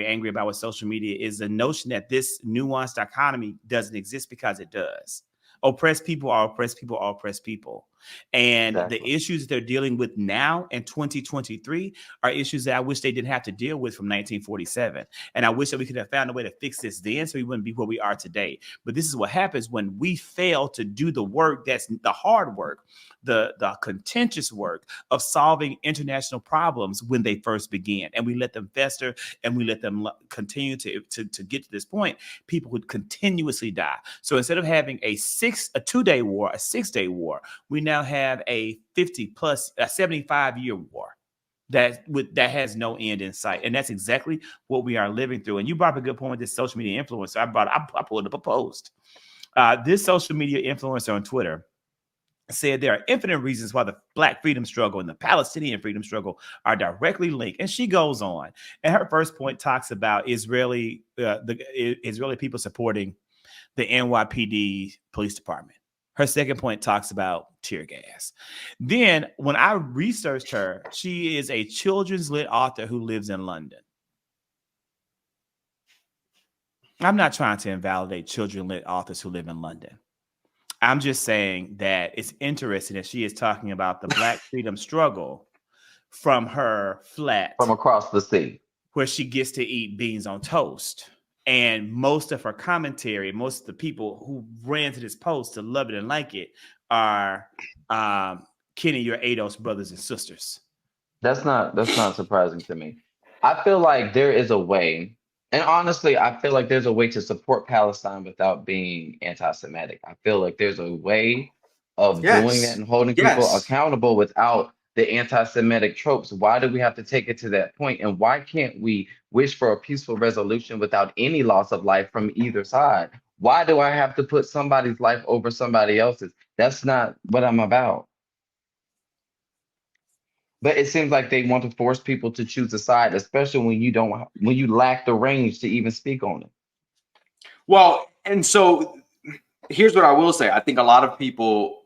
angry about with social media is the notion that this nuanced dichotomy doesn't exist, because it does. Oppressed people are oppressed people are oppressed people. And the issues they're dealing with now in 2023 are issues that I wish they didn't have to deal with from 1947. And I wish that we could have found a way to fix this then, so we wouldn't be where we are today. But this is what happens when we fail to do the work, that's the hard work, the contentious work of solving international problems when they first begin. And we let them fester, and we let them continue to get to this point. People would continuously die. So instead of having a 2-day war, a 6-day war, we now have a 75-year war that has no end in sight. And that's exactly what we are living through. And you brought up a good point with this social media influencer. I pulled up a post. This social media influencer on Twitter said there are infinite reasons why the Black freedom struggle and the Palestinian freedom struggle are directly linked. And she goes on. And her first point talks about Israeli people supporting the NYPD police department. Her second point talks about tear gas. Then when I researched her, she is a children's lit author who lives in London. I'm not trying to invalidate children lit authors who live in London. I'm just saying that it's interesting that she is talking about the Black freedom struggle from her flat. From across the sea. Where she gets to eat beans on toast. And most of her commentary, most of the people who ran to this post to love it and like it are Kenny, your ADOS brothers and sisters. That's not surprising to me. I feel like there is a way, and honestly, I feel like there's a way to support Palestine without being anti-Semitic. I feel like there's a way of doing that and holding people accountable without the anti-Semitic tropes. Why do we have to take it to that point? And why can't we wish for a peaceful resolution without any loss of life from either side? Why do I have to put somebody's life over somebody else's? That's not what I'm about. But it seems like they want to force people to choose a side, especially when you lack the range to even speak on it. Well, and so here's what I will say. I think a lot of people,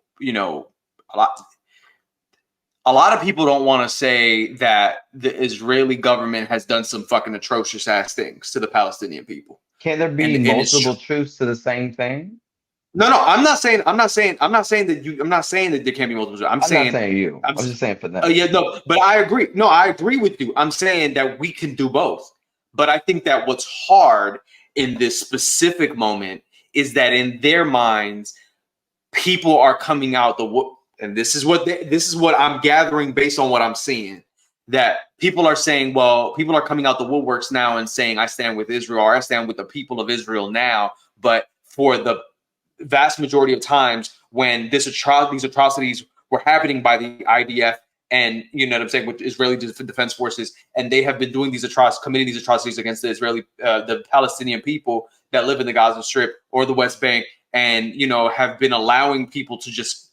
a lot of people don't want to say that the Israeli government has done some fucking atrocious ass things to the Palestinian people. Can there be multiple truths to the same thing? No, I'm not saying that there can't be multiple truths. I'm not saying you. I'm just saying for them. But I agree. No, I agree with you. I'm saying that we can do both. But I think that what's hard in this specific moment is that in their minds, people are coming out and this is what I'm gathering based on what I'm seeing, that people are saying, well, people are coming out the woodworks now and saying, I stand with Israel, or I stand with the people of Israel now. But for the vast majority of times when these atrocities were happening by the IDF and, you know what I'm saying, with Israeli defense forces, and they have been doing committing these atrocities against the Palestinian people that live in the Gaza Strip or the West Bank, and, have been allowing people to just,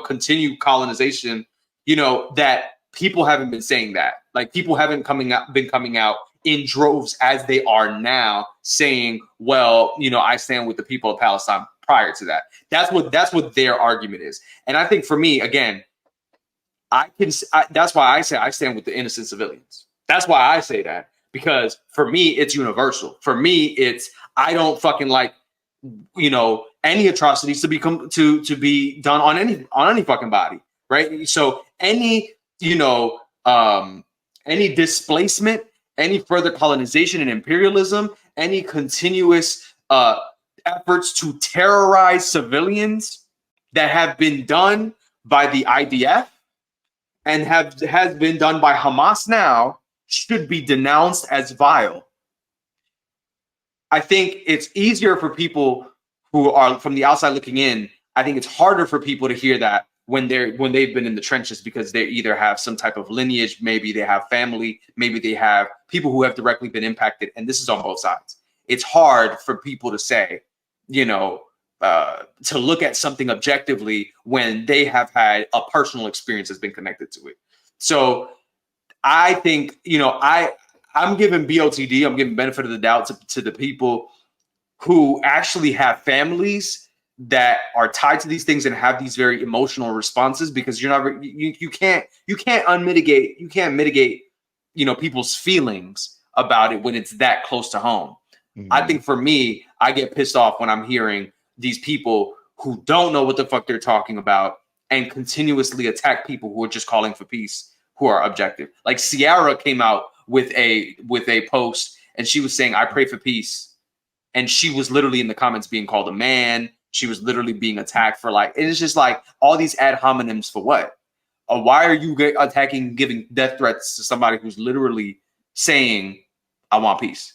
continue colonization, that people haven't been saying that. Like, people haven't been coming out in droves as they are now saying, well, I stand with the people of Palestine prior to that. That's what their argument is. And I think for me, again, that's why I say I stand with the innocent civilians. That's why I say that, because for me, it's universal. For me, it's, I don't fucking like, any atrocities to be done on any fucking body, right? So any displacement, any further colonization and imperialism, any continuous efforts to terrorize civilians that have been done by the IDF and has been done by Hamas now should be denounced as vile. I think it's easier for people who are from the outside looking in. I think it's harder for people to hear that when they've been in the trenches, because they either have some type of lineage, maybe they have family, maybe they have people who have directly been impacted, and this is on both sides. It's hard for people to say, to look at something objectively when they have had a personal experience that's been connected to it. So I think, I'm giving BOTD, I'm giving benefit of the doubt to the people who actually have families that are tied to these things and have these very emotional responses, because you can't mitigate people's feelings about it when it's that close to home. I think for me, I get pissed off when I'm hearing these people who don't know what the fuck they're talking about and continuously attack people who are just calling for peace, who are objective. Like Ciara came out with a post and she was saying, I pray for peace. And she was literally in the comments being called a man. She was literally being attacked for like, it's just like all these ad hominems for what? Why are you attacking, giving death threats to somebody who's literally saying, I want peace?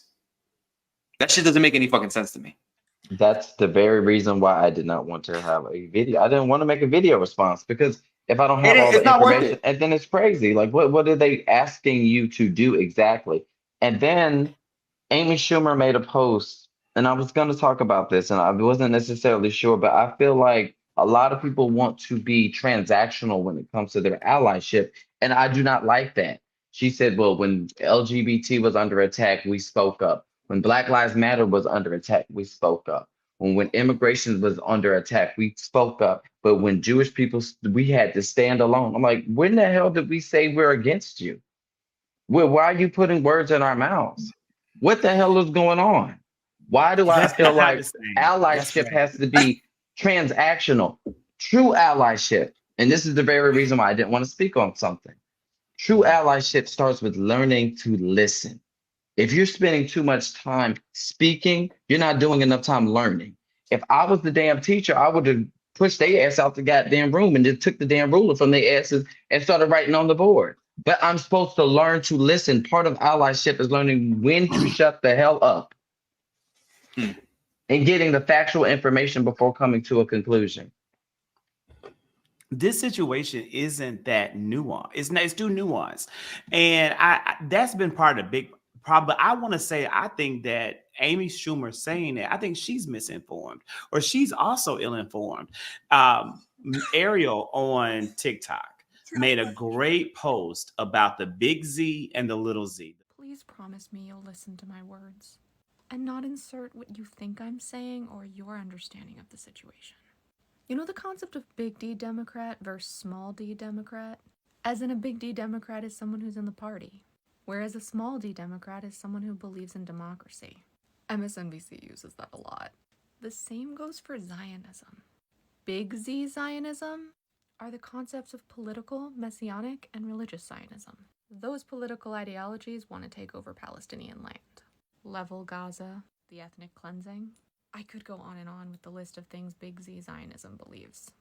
That shit doesn't make any fucking sense to me. That's the very reason why I did not want to have a video. I didn't want to make a video response because if I don't have all the information, and then it's crazy. Like, what are they asking you to do exactly? And then Amy Schumer made a post, and I was going to talk about this, and I wasn't necessarily sure, but I feel like a lot of people want to be transactional when it comes to their allyship, and I do not like that. She said, well, when LGBT was under attack, we spoke up. When Black Lives Matter was under attack, we spoke up. When immigration was under attack, we spoke up. But when Jewish people, we had to stand alone. I'm like, when the hell did we say we're against you? Well, why are you putting words in our mouths? What the hell is going on? Why do I feel like allyship has to be transactional? True allyship, and this is the very reason why I didn't want to speak on something. True allyship starts with learning to listen. If you're spending too much time speaking, you're not doing enough time learning. If I was the damn teacher, I would have pushed their ass out the goddamn room and just took the damn ruler from their asses and started writing on the board. But I'm supposed to learn to listen. Part of allyship is learning when to shut the hell up and getting the factual information before coming to a conclusion. This situation isn't that nuanced. It's too nuanced. And I that's been part of the big problem. But I want to say, I think that Amy Schumer saying that, I think she's misinformed, or she's also ill-informed. Ariel on TikTok made a great post about the big Z and the little z. Please promise me you'll listen to my words and not insert what you think I'm saying or your understanding of the situation. You know the concept of big D Democrat versus small d Democrat? As in, a big D Democrat is someone who's in the party, whereas a small d Democrat is someone who believes in democracy. MSNBC uses that a lot. The same goes for Zionism. Big Z Zionism are the concepts of political, messianic, and religious Zionism. Those political ideologies want to take over Palestinian land. Level Gaza, the ethnic cleansing. I could go on and on with the list of things Big Z Zionism believes.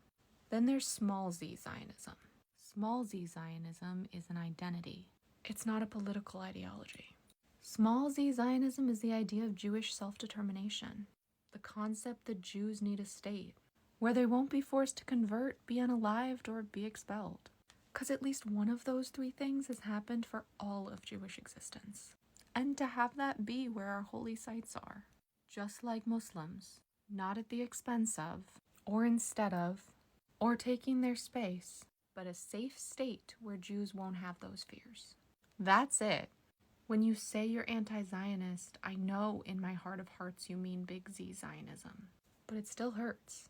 Then there's Small Z Zionism. Small Z Zionism is an identity. It's not a political ideology. Small Z Zionism is the idea of Jewish self-determination, the concept that Jews need a state, where they won't be forced to convert, be unalived, or be expelled. Because at least one of those three things has happened for all of Jewish existence. And to have that be where our holy sites are. Just like Muslims, not at the expense of, or instead of, or taking their space, but a safe state where Jews won't have those fears. That's it. When you say you're anti-Zionist, I know in my heart of hearts you mean Big Z Zionism, but it still hurts.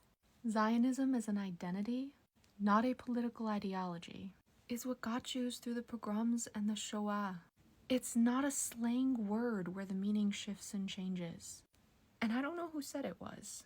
Zionism is an identity, not a political ideology, is what got Jews through the pogroms and the Shoah. It's not a slang word where the meaning shifts and changes. And I don't know who said it was,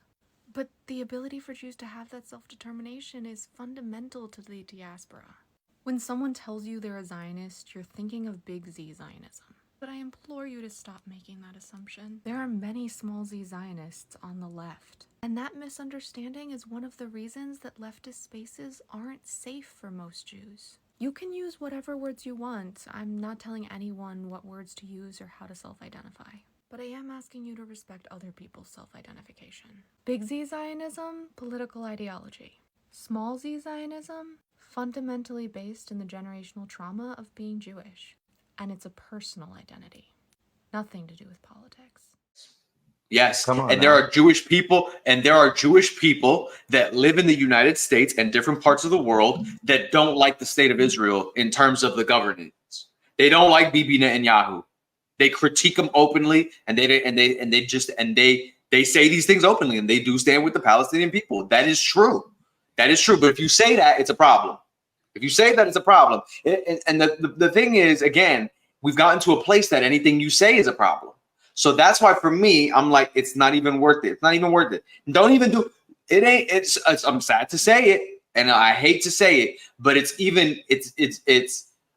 but the ability for Jews to have that self-determination is fundamental to the diaspora. When someone tells you they're a Zionist, you're thinking of Big Z Zionism. But I implore you to stop making that assumption. There are many small Z Zionists on the left. And that misunderstanding is one of the reasons that leftist spaces aren't safe for most Jews. You can use whatever words you want. I'm not telling anyone what words to use or how to self-identify. But I am asking you to respect other people's self-identification. Big Z Zionism, political ideology. Small Z Zionism, fundamentally based in the generational trauma of being Jewish. And it's a personal identity. Nothing to do with politics. Yes, and there are Jewish people, that live in the United States and different parts of the world that don't like the state of Israel in terms of the governance. They don't like Bibi Netanyahu. They critique him openly, and they say these things openly, and they do stand with the Palestinian people. That is true. That is true. But if you say that, it's a problem. If you say that, it's a problem. And the thing is, again, we've gotten to a place that anything you say is a problem. So that's why for me, I'm like, it's not even worth it. It's not even worth it. Don't even do it. It's I'm sad to say it, and I hate to say it, but it's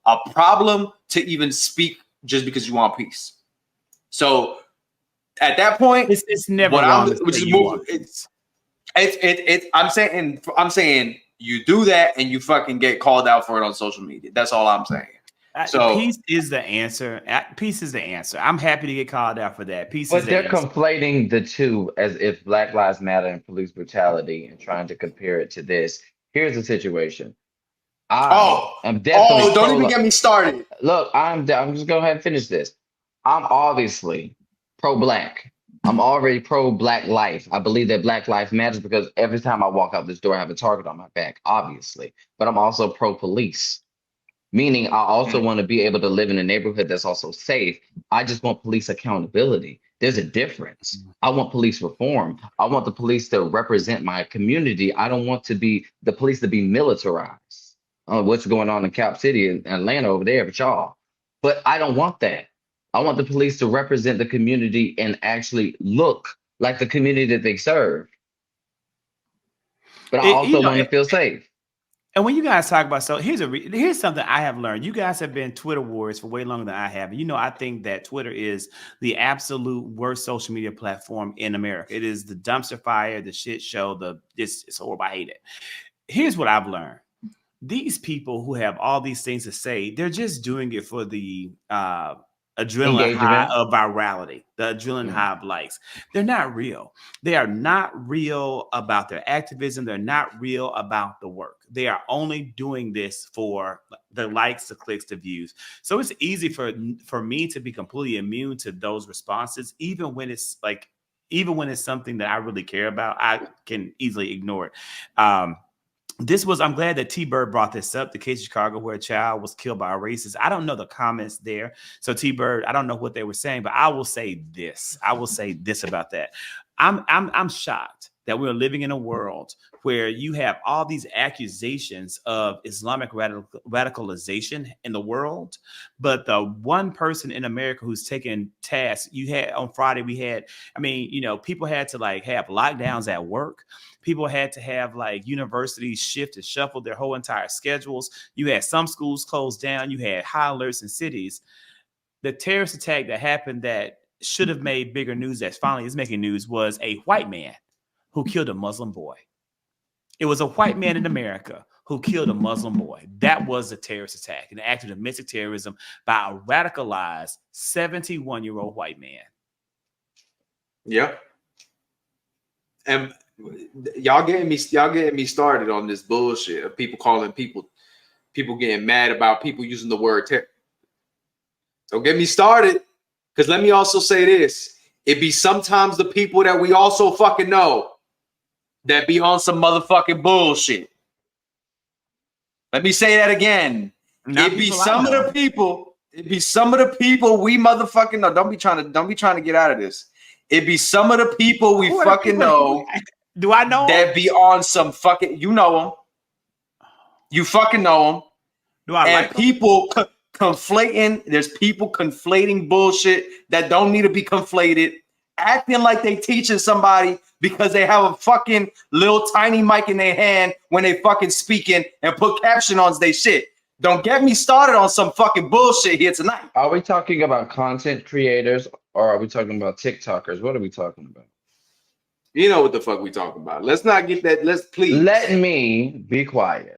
a problem to even speak just because you want peace. So at that point, it's never wrong. I'm saying you do that and you fucking get called out for it on social media. That's all I'm saying. So peace is the answer. Peace is the answer. I'm happy to get called out for that. Peace but is the they're answer. conflating the two as if Black Lives Matter and police brutality and trying to compare it to this. Here's the situation. I'm definitely don't even get me started. Look, I'm just go ahead and finish this. I'm obviously pro-Black. I'm already pro-Black life. I believe that Black life matters because every time I walk out this door, I have a target on my back, obviously. But I'm also pro-police. Meaning I also want to be able to live in a neighborhood that's also safe. I just want police accountability. There's a difference. I want police reform. I want the police to represent my community. I don't want the police to be militarized. What's going on in Cap City and Atlanta over there with y'all. But I don't want that. I want the police to represent the community and actually look like the community that they serve. But I also want to feel safe. And when you guys talk about, so here's something I have learned. You guys have been Twitter warriors for way longer than I have. And I think that Twitter is the absolute worst social media platform in America. It is the dumpster fire, the shit show, it's horrible. I hate it. Here's what I've learned. These people who have all these things to say, they're just doing it for the adrenaline high of virality, the adrenaline high of likes. They're not real. They are not real about their activism. They're not real about the work. They are only doing this for the likes, the clicks, the views. So it's easy for me to be completely immune to those responses, even when it's something that I really care about. I can easily ignore it. I'm glad that T-Bird brought this up, the case of Chicago where a child was killed by a racist. I don't know the comments there. So T-Bird, I don't know what they were saying, but I will say this. About that. I'm shocked that we're living in a world where you have all these accusations of Islamic radicalization in the world, but the one person in America who's taken tasks, you had on Friday, people had to have lockdowns at work. People had to have universities shift and shuffle their whole entire schedules. You had some schools closed down. You had high alerts in cities. The terrorist attack that happened that should have made bigger news, that finally is making news, was a white man who killed a Muslim boy. It was a white man in America who killed a Muslim boy. That was a terrorist attack, an act of domestic terrorism by a radicalized 71-year-old white man. Yeah. And y'all getting me started on this bullshit of people calling people getting mad about people using the word terror. Don't get me started, because let me also say this. It be sometimes the people that we also fucking know that be on some motherfucking bullshit. Let me say that again. It be some of the people we motherfucking know. Don't be trying to get out of this. It be some of the people we fucking know. Do I know that be on some fucking, you know them. You fucking know them. Do I and people conflating, there's people conflating bullshit that don't need to be conflated, acting like they teaching somebody because they have a fucking little tiny mic in their hand when they fucking speaking and put caption on their shit. Don't get me started on some fucking bullshit here tonight. Are we talking about content creators or are we talking about TikTokers? What are we talking about? You know what the fuck we talking about. Let's not get that. Let's please. Let me be quiet.